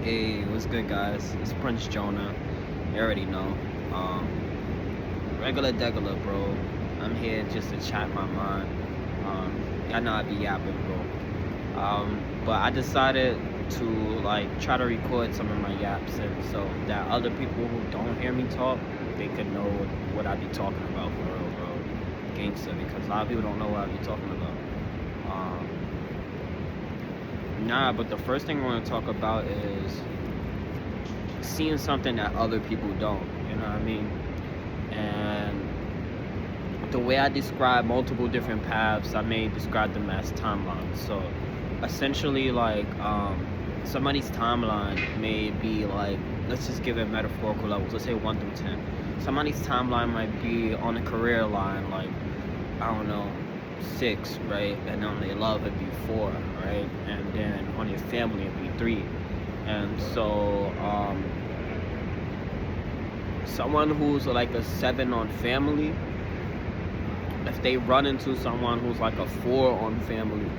Hey, what's good, guys? It's Prince Jonah. You already know. Um, Regular degular, bro. I'm here just to chat my mind. Y'all know I be yapping, bro. But I decided to try to record some of my yaps, and so that other people who don't hear me talk, they could know what I be talking about for real, bro. Gangster, because a lot of people don't know what I be talking about. Um, but the first thing I want to talk about is seeing something that other people don't. You know what I mean? And the way I describe multiple different paths, I may describe them as timelines. So essentially, somebody's timeline may be like, let's just give it metaphorical levels. Let's say 1 through 10. Somebody's timeline might be on a career line, like, I don't know, 6, right? And on their love it'd be 4, right? And then on your family it'd be 3. And so someone who's like a 7 on family, if they run into someone who's like a 4 on family,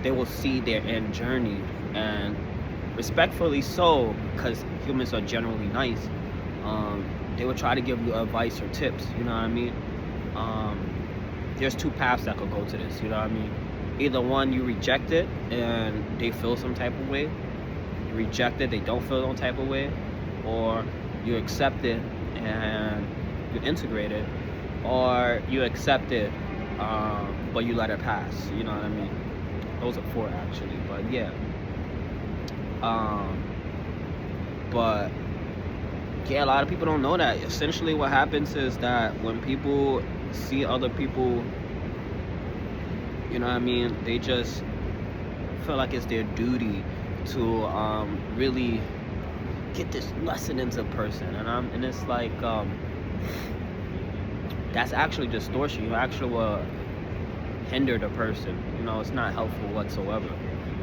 they will see their end journey, and respectfully so, because humans are generally nice. They will try to give you advice or tips. You know what I mean? There's 2 paths that could go to this. You know what I mean? Either one, you reject it and they feel some type of way. You reject it, they don't feel no type of way, or you accept it and you integrate it, or you accept it, but you let it pass. You know what I mean? Those are 4 actually, but yeah. But yeah, a lot of people don't know that. Essentially, what happens is that when people see other people, you know what I mean, they just feel like it's their duty to really get this lesson into a person, and it's like that's actually distortion. You actually will hinder the person. You know, it's not helpful whatsoever.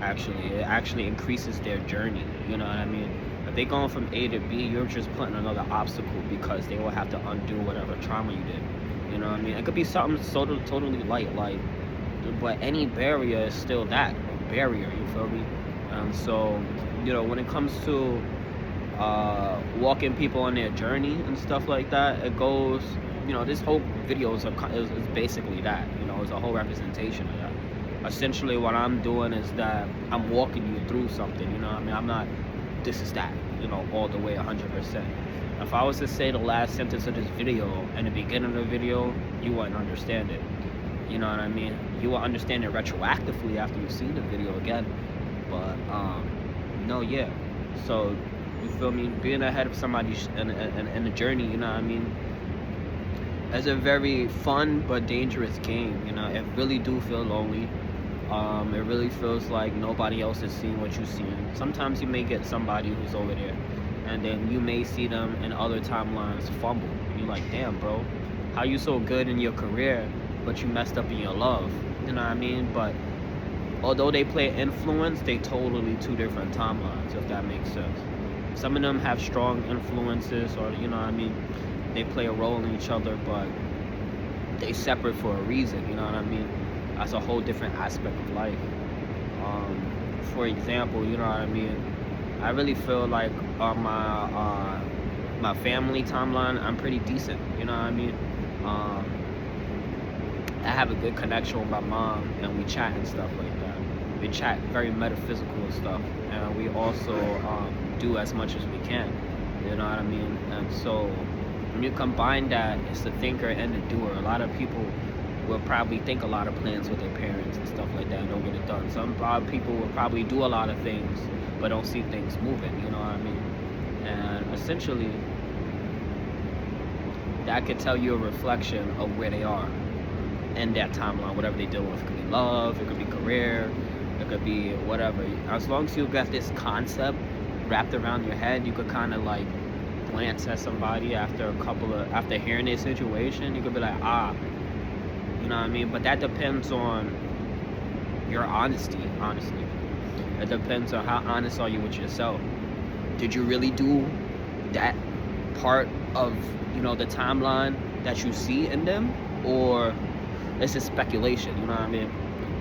Actually, it actually increases their journey. You know what I mean? If they going from A to B, you're just putting another obstacle, because they will have to undo whatever trauma you did. You know what I mean? It could be something totally light, but any barrier is still that a barrier. You feel me? And so, you know, when it comes to walking people on their journey and stuff like that, it goes, you know, this whole video is basically that. You know, it's a whole representation of that. Essentially, what I'm doing is that I'm walking you through something. You know what I mean? I'm not, this is that, you know, all the way 100%. If I was to say the last sentence of this video and the beginning of the video, you wouldn't understand it. You know what I mean? You will understand it retroactively after you see the video again. But no, yeah. So you feel me? Being ahead of somebody in the journey, you know what I mean? It's a very fun but dangerous game. You know, it really do feel lonely. It really feels like nobody else is seeing what you're seeing. Sometimes you may get somebody who's over there, and then you may see them in other timelines fumble. You're like, damn, bro, how you so good in your career, but you messed up in your love? You know what I mean? But although they play influence, they totally 2 different timelines, if that makes sense. Some of them have strong influences, or, you know what I mean, they play a role in each other, but they separate for a reason. You know what I mean? That's a whole different aspect of life. For example, you know what I mean, I really feel like on my family timeline, I'm pretty decent. You know what I mean? I have a good connection with my mom, and we chat and stuff like that. We chat very metaphysical and stuff, and we also do as much as we can. You know what I mean? And so when you combine that, it's the thinker and the doer. A lot of people will probably think a lot of plans with their parents and stuff like that and don't get it done. A lot of people will probably do a lot of things but don't see things moving. You know what I mean? And essentially, that could tell you a reflection of where they are in that timeline, whatever they deal with. It could be love, it could be career, it could be whatever. As long as you got this concept wrapped around your head, you could kind of like glance at somebody after hearing their situation. You could be like, you know what I mean? But that depends on your honesty, honestly. It depends on how honest are you with yourself. Did you really do that part of, you know, the timeline that you see in them? Or it's just speculation, you know what I mean?